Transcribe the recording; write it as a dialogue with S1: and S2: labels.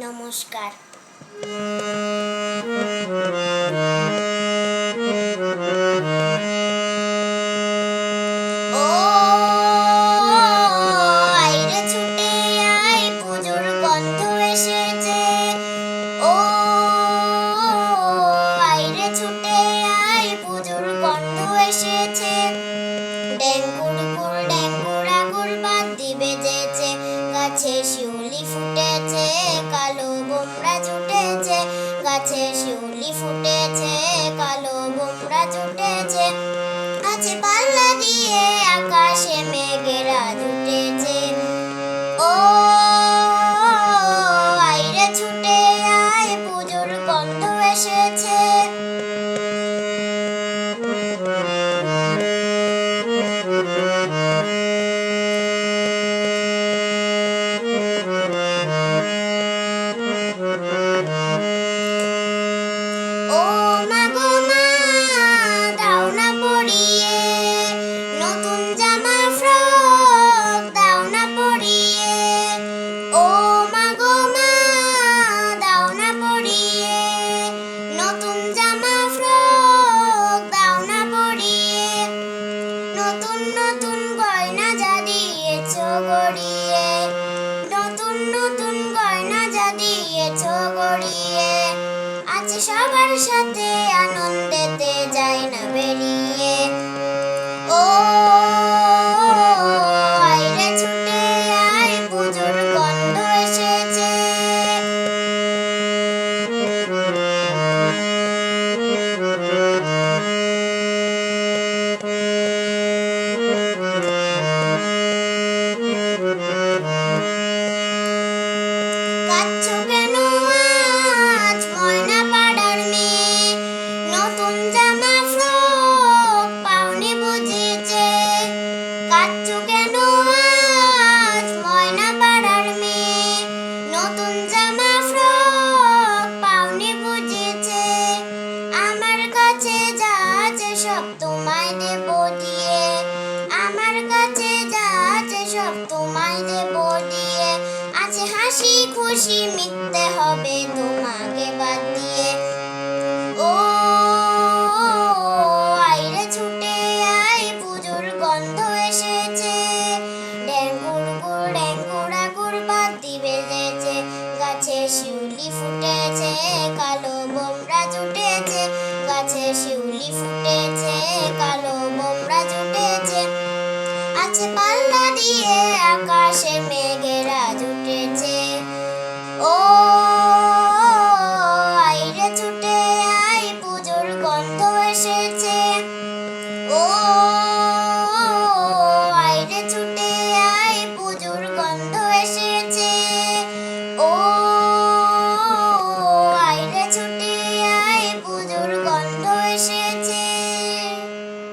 S1: নমস্কার। ও আইরে ছুটে আয়, পুজোর গন্ধ এসেছে। ও আইরে ছুটে আয়, পুজোর গন্ধ এসেছে। ড্যাঙ্গুর আগুর বাতি বেজেছে, গাছে শিউলি ফুটেছে, কালো বোমরা জুটেছে। গাছে শিউলি ফুটেছে, কালো বোমরা জুটেছে। আছে পাল্লা দিয়ে আকাশে মেঘেরা জুটেছে। ও আইরে ছুটে আয়, পুজোর গন্ধ এসেছে। ও মা গো মা, দাও না পরিয়ে নতুন জামা ফ্রক, দাও না পরিয়ে। ও মা গো মা, দাও না পরিয়ে নতুন জামা ফ্রক, দাও না পরিয়ে। নতুন নতুন গয়না যা দিয়েছ গড়িয়ে, নতুন নতুন গয়না যা দিয়েছ গড়িয়ে। আছে সবার সাথে আনন্দেতে যাই না বেরিয়ে। ও আইরে ছুটে আয়, পুজোর গন্ধ এসেছে। কাঁদছো কেন আজ ময়না পাড়ার মেয়ে, নতুন জামা ফ্রক পাওনি বুঝেছে। কাঁদছো কেন আজ ময়না পাড়ার মেয়ে, নতুন জামা ফ্রক পাওনি বুঝেছে। আমার কাছে যা আছে সব তোমায় দেব দিয়ে, আমার কাছে যা আছে সব তোমায় দেব দিয়ে। আছে হাসি খুশি, মিথ্যে হবে তোমাকে বাদ দিয়ে। ও আইরে ছুটে আয়, পুজোর গন্ধ এসেছে। ড্যাঙ্গুর আগুর বাতি বেজেছে, গাছে শিউলি ফুটেছে, কালো বোমরা জুটেছে। গাছে শিউলি ফুটেছে, কালো বোমরা জুটেছে। আছে পাল্লা দিয়ে আকাশে